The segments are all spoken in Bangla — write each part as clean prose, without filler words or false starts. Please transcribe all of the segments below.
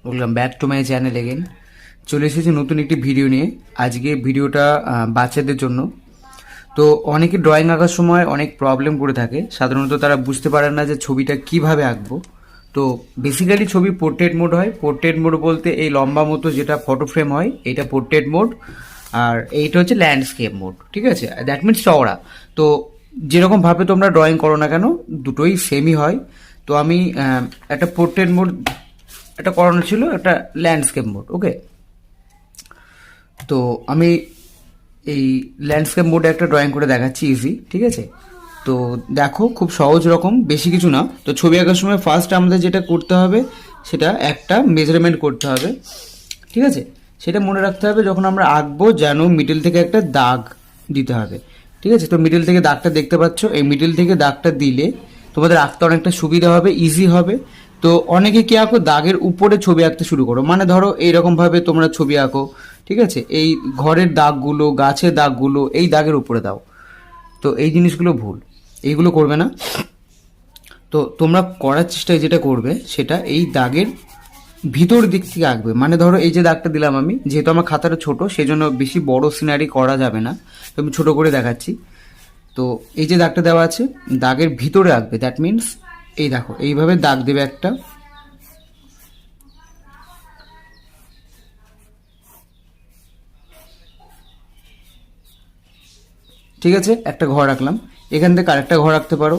Welcome back to my channel again. চলে এসেছি নতুন একটি ভিডিও নিয়ে। আজকে ভিডিওটা বাচ্চাদের জন্য। তো অনেকে ড্রয়িং আঁকার সময় অনেক প্রবলেম করে থাকে, সাধারণত তারা বুঝতে পারে না যে ছবিটা কিভাবে আঁকবো। তো বেসিক্যালি ছবি পোর্ট্রেট মোড হয়। পোর্ট্রেট মোড বলতে এই লম্বা মতো যেটা ফটো ফ্রেম হয় এটা পোর্ট্রেট মোড, আর এইটা হচ্ছে ল্যান্ডস্কেপ মোড। ঠিক আছে, দ্যাট মিনস চওড়া। তো যেরকমভাবে তোমরা ড্রয়িং করো না কেন দুটোই সেমই হয়। তো আমি একটা পোর্ট্রেট মোড একটা করানো ছিল, একটা ল্যান্ডস্কেপ মোড। ওকে, তো আমি এই ল্যান্ডস্কেপ মোডে একটা ড্রয়িং করে দেখাচ্ছি, ইজি। ঠিক আছে, তো দেখো খুব সহজ রকম, বেশি কিছু না। তো ছবি আঁকার সময় ফার্স্ট আমাদের যেটা করতে হবে সেটা একটা মেজারমেন্ট করতে হবে। ঠিক আছে, সেটা মনে রাখতে হবে যখন আমরা আঁকবো যেন মিডল থেকে একটা দাগ দিতে হবে। ঠিক আছে, তো মিডল থেকে দাগটা দেখতে পাচ্ছ, এই মিডল থেকে দাগটা দিলে তোমাদের আঁকতে অনেকটা সুবিধা হবে, ইজি হবে। তো অনেকে কি আঁকো, দাগের উপরে ছবি আঁকতে শুরু করো, মানে ধরো এইরকমভাবে তোমরা ছবি আঁকো। ঠিক আছে, এই ঘরের দাগগুলো, গাছের দাগগুলো এই দাগের উপরে দাও। তো এই জিনিসগুলো ভুল, এইগুলো করবে না। তো তোমরা করার চেষ্টায় যেটা করবে সেটা এই দাগের ভিতর দিক থেকে আঁকবে। মানে ধরো এই যে দাগটা দিলাম আমি, যেহেতু আমার খাতাটা ছোট সেজন্য বেশি বড় সিনারি করা যাবে না, তো আমি ছোট করে দেখাচ্ছি। তো এই যে দাগটা দেওয়া আছে দাগের ভিতরে আঁকবে, দ্যাট মিনস এই দেখো এইভাবে দাগ দেবে একটা। ঠিক আছে, একটা ঘর আঁকলাম, এখান থেকে আরেকটা ঘর আঁকতে পারো।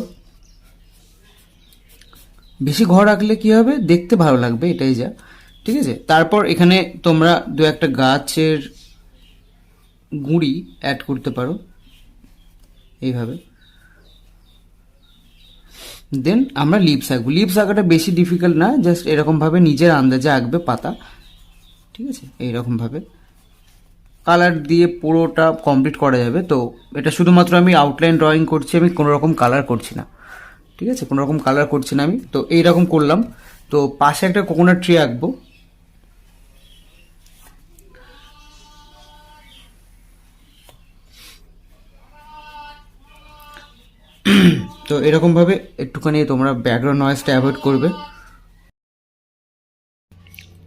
বেশি ঘর আঁকলে কি হবে, দেখতে ভালো লাগবে, এটাই যা। ঠিক আছে, তারপর এখানে তোমরা দু একটা গাছের গুঁড়ি অ্যাড করতে পারো এইভাবে। দেন আমরা লিপস আঁকবো। লিপস আঁকাটা বেশি ডিফিকাল্ট না, জাস্ট এরকমভাবে নিজের আন্দাজে আঁকবে পাতা। ঠিক আছে, এইরকমভাবে কালার দিয়ে পুরোটা কমপ্লিট করা যাবে। তো এটা শুধুমাত্র আমি আউটলাইন ড্রয়িং করছি, আমি কোনো রকম কালার করছি না। ঠিক আছে, কোনো রকম কালার করছি না আমি। তো এইরকম করলাম। তো পাশে একটা কোকোনাট ট্রি আঁকবো। তো এরকমভাবে একটুখানি তোমরা ব্যাকগ্রাউন্ড নয়েজটা অ্যাভয়েড করবে।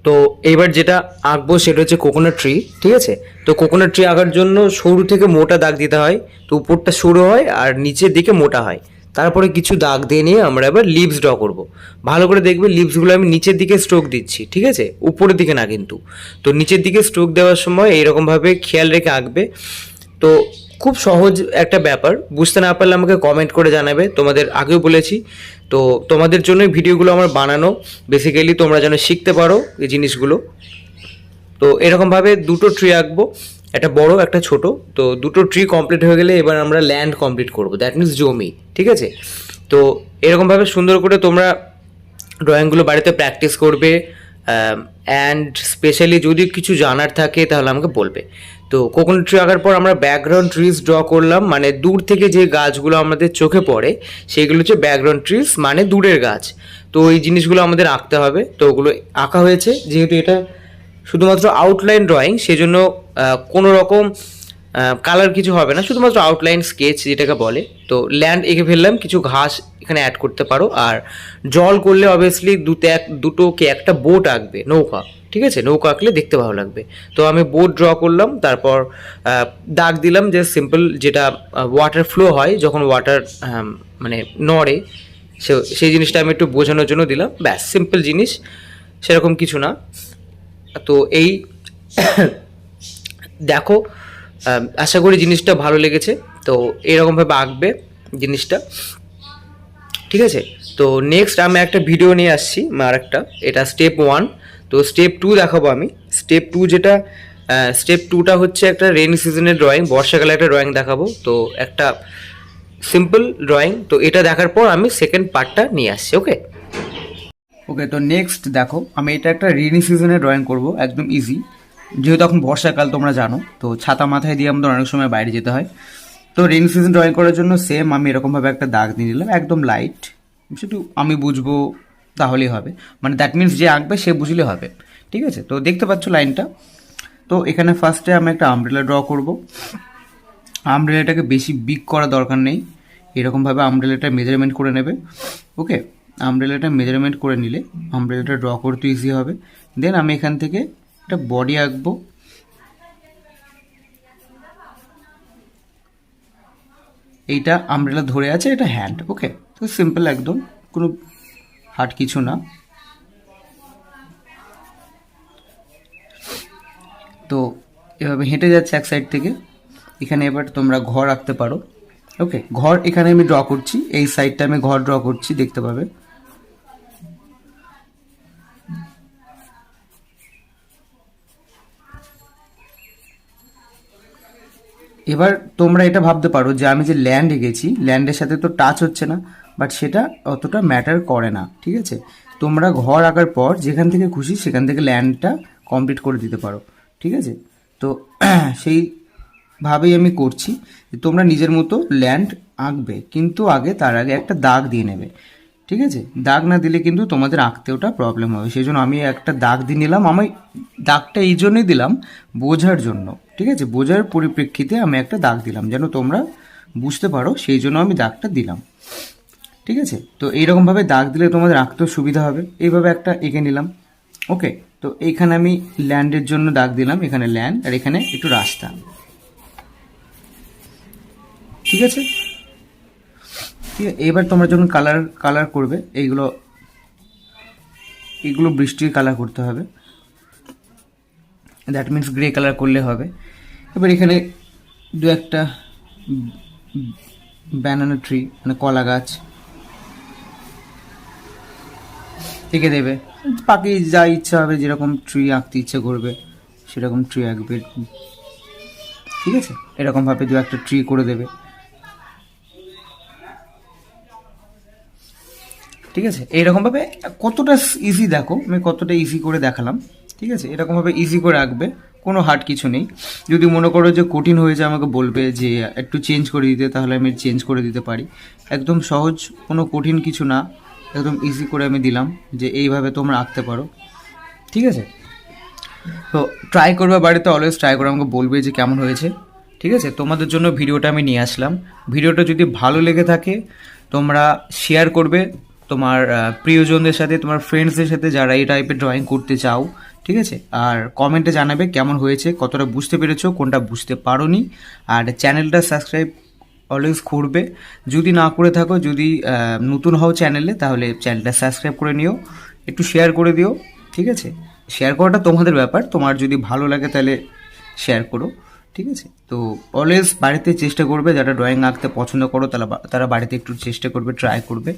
তো এইবার যেটা আঁকবো সেটা হচ্ছে কোকোনাট ট্রি। ঠিক আছে, তো কোকোনাট ট্রি আঁকার জন্য সরু থেকে মোটা দাগ দিতে হয়। তো উপরটা সরু হয় আর নিচের দিকে মোটা হয়। তারপরে কিছু দাগ দিয়ে নিয়ে আমরা এবার লিভস ড্র করব। ভালো করে দেখবে লিভসগুলো আমি নিচের দিকে স্ট্রোক দিচ্ছি, ঠিক আছে, উপরের দিকে না কিন্তু। তো নিচের দিকে স্ট্রোক দেওয়ার সময় এইরকমভাবে খেয়াল রেখে আঁকবে। তো খুব সহজ একটা ব্যাপার, বুঝতে না পারলে আমাকে কমেন্ট করে জানাবে, তোমাদের আগেও বলেছি। তো তোমাদের জন্য ভিডিওগুলো আমার বানানো, বেসিক্যালি তোমরা যেন শিখতে পারো এই জিনিসগুলো। তো এরকমভাবে দুটো ট্রি আঁকবো, একটা বড় একটা ছোট। তো দুটো ট্রি কমপ্লিট হয়ে গেলে এবার আমরা ল্যান্ড কমপ্লিট করবো, দ্যাট মিনস জমি। ঠিক আছে, তো এরকমভাবে সুন্দর করে তোমরা ড্রয়িংগুলো বাড়িতে প্র্যাকটিস করবে। অ্যান্ড স্পেশালি যদি কিছু জানার থাকে তাহলে আমাকে বলবে। তো কোকোনাট ট্রি আঁকার পর আমরা ব্যাকগ্রাউন্ড ট্রিজ ড্র করলাম, মানে দূর থেকে যে গাছগুলো আমাদের চোখে পড়ে সেগুলো হচ্ছে ব্যাকগ্রাউন্ড ট্রিজ, মানে দূরের গাছ। তো এই জিনিসগুলো আমাদের আঁকতে হবে। তো ওগুলো আঁকা হয়েছে, যেহেতু এটা শুধুমাত্র আউটলাইন ড্রয়িং সেজন্য কোনো রকম কালার কিছু হবে না, শুধুমাত্র আউটলাইন স্কেচ যেটাকে বলে। তো ল্যান্ড এঁকে ফেললাম, কিছু ঘাস এখানে অ্যাড করতে পারো। আর জল করলে অবভিয়াসলি দুটো কি একটা বোট আঁকবে, নৌকা। ঠিক আছে, নৌকা আঁকলে দেখতে ভালো লাগবে। তো আমি বোট ড্র করলাম, তারপর দাগ দিলাম যে সিম্পল, যেটা ওয়াটার ফ্লো হয় যখন ওয়াটার মানে নড়ে, সেই জিনিসটা আমি একটু বোঝানোর জন্য দিলাম। ব্যাস, সিম্পল জিনিস, সেরকম কিছু না। তো এই দেখো, আশা করি জিনিসটা ভালো লেগেছে। তো এরকমভাবে আঁকবে জিনিসটা। ঠিক আছে, তো নেক্সট আমি একটা ভিডিও নিয়ে আসছি আর একটা, এটা স্টেপ 1। তো স্টেপ 2 দেখাবো আমি। স্টেপ 2 যেটা, স্টেপ 2টা হচ্ছে একটা রেইনি সিজনের ড্রয়িং, বর্ষাকালে একটা ড্রয়িং দেখাবো। তো একটা সিম্পল ড্রয়িং। তো এটা দেখার পর আমি সেকেন্ড পার্টটা নিয়ে আসছি। ওকে ওকে, তো নেক্সট দেখো, আমি এটা একটা রেইনি সিজনের ড্রয়িং করব, একদম ইজি। যেহেতু এখন বর্ষাকাল তোমরা জানো, তো ছাতা মাথায় দিয়ে আমাদের অনেক সময় বাইরে যেতে হয়। তো রেইনি সিজন ড্রয়িং করার জন্য সেম আমি এরকমভাবে একটা দাগ দিয়ে নিলাম, একদম লাইট, শুধু আমি বুঝবো তাহলেই হবে, মানে দ্যাট মিনস যে আঁকবে সে বুঝলে হবে। ঠিক আছে, তো দেখতে পাচ্ছ লাইনটা। তো এখানে ফার্স্টে আমি একটা আমব্রেলা ড্র করব। আমব্রেলাটাকে বেশি বিগ করা দরকার নেই, এরকমভাবে আমব্রেলাটা মেজারমেন্ট করে নেবে। ওকে, আমব্রেলাটা মেজারমেন্ট করে নিলে আমব্রেলাটা ড্র করতে ইজি হবে। দেন আমি এখান থেকে একটা বডি আঁকবো। এইটা আমব্রেলা ধরে আছে, এটা হ্যান্ড। ওকে, তো সিম্পল একদম, কোনো হার্ড কিছু না। তো এভাবে হেঁটে যাচ্ছে এক সাইড থেকে। এখানে এবার তোমরা ঘর আঁকতে পারো। ওকে, ঘর এখানে আমি ড্র করছি, এই সাইডটা আমি ঘর ড্র করছি, দেখতে পাবে। এবার তোমরা এটা ভাবতে পারো যে আমি যে ল্যান্ড এঁকেছি, ল্যান্ডের সাথে তো টাচ হচ্ছে না, বাট সেটা অতটা ম্যাটার করে না, ঠিক আছে। তোমরা ঘর আঁকার পর যেখান থেকে খুশি সেখান থেকে ল্যান্ডটা কমপ্লিট করে দিতে পারো, ঠিক আছে। তো সেইভাবেই আমি করছি, তোমরা নিজের মতো ল্যান্ড আঁকবে, কিন্তু তার আগে একটা দাগ দিয়ে নেবে, ঠিক আছে। দাগ না দিলে কিন্তু তোমাদের আঁকতে ওটা প্রবলেম হবে, সেই জন্য আমি একটা দাগ দিয়ে নিলাম। আমি দাগটা এই জন্যই দিলাম, বোঝার জন্য, ঠিক আছে। বোঝার পরিপ্রেক্ষিতে আমি একটা দাগ দিলাম, যেন তোমরা বুঝতে পারো, সেই জন্য আমি দাগটা দিলাম, ঠিক আছে। তো এইরকমভাবে দাগ দিলে তোমাদের আঁকতেও সুবিধা হবে। এইভাবে একটা এঁকে নিলাম। ওকে, তো এইখানে আমি ল্যান্ডের জন্য দাগ দিলাম, এখানে ল্যান্ড, আর এখানে একটু রাস্তা, ঠিক আছে। ঠিক আছে, এবার তোমরা যখন কালার করবে, এইগুলো বৃষ্টির কালার করতে হবে, দ্যাট মিন্স গ্রে কালার করলে হবে। এবার এখানে দু একটা ব্যানানা ট্রি, মানে কলা গাছ এঁকে দেবে। বাকি যা ইচ্ছা হবে, যেরকম ট্রি আঁকতে ইচ্ছে করবে সেরকম ট্রি আঁকবে, ঠিক আছে। এরকমভাবে দু একটা ট্রি করে দেবে, ঠিক আছে। এইরকমভাবে কতটা ইজি, দেখো আমি কতটা ইজি করে দেখালাম, ঠিক আছে। এরকমভাবে ইজি করে আঁকবে, কোনো হার্ড কিছু নেই। যদি মনে করো যে কঠিন হয়ে যায়, আমাকে বলবে যে একটু চেঞ্জ করে দিতে, তাহলে আমি চেঞ্জ করে দিতে পারি। একদম সহজ, কোনো কঠিন কিছু না, একদম ইজি করে আমি দিলাম যে এইভাবে তোমরা আঁকতে পারো, ঠিক আছে। তো ট্রাই করবে বাড়িতে, অলওয়েজ ট্রাই করে আমাকে বলবে যে কেমন হয়েছে, ঠিক আছে। তোমাদের জন্য ভিডিওটা আমি নিয়ে আসলাম। ভিডিওটা যদি ভালো লেগে থাকে তোমরা শেয়ার করবে তোমার প্রিয়জনদের সাথে, তোমার ফ্রেন্ডসদের সাথে, যারা এই টাইপের ড্রয়িং করতে চাও, ঠিক আছে। আর কমেন্টে জানাবে কেমন হয়েছে, কতটা বুঝতে পেরেছো, কোনটা বুঝতে পারোনি। আর চ্যানেলটা সাবস্ক্রাইব অলওয়েজ করবে। যদি না করে থাকো, যদি নতুন হও চ্যানেলে, তাহলে চ্যানেলটা সাবস্ক্রাইব করে নিও, একটু শেয়ার করে দিও, ঠিক আছে। শেয়ার করাটা তোমাদের ব্যাপার, তোমার যদি ভালো লাগে তাহলে শেয়ার করো, ঠিক আছে। তো অলওয়েজ বাড়িতে চেষ্টা করবে, যারা ড্রয়িং আঁকতে পছন্দ করো তারা বাড়িতে একটু চেষ্টা করবে, ট্রাই করবে।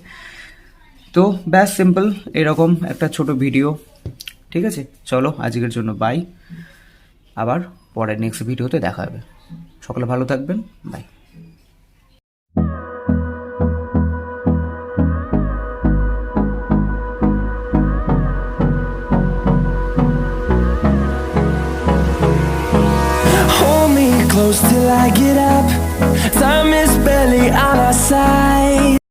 তো ব্যাস সিম্পল, এরকম একটা ছোট ভিডিও, ঠিক আছে। চলো আজকের জন্য বাই, আবার পরের নেক্সট ভিডিওতে দেখা হবে। সকলে ভালো থাকবেন, by. Hold me close till I get up. Time is barely on our side.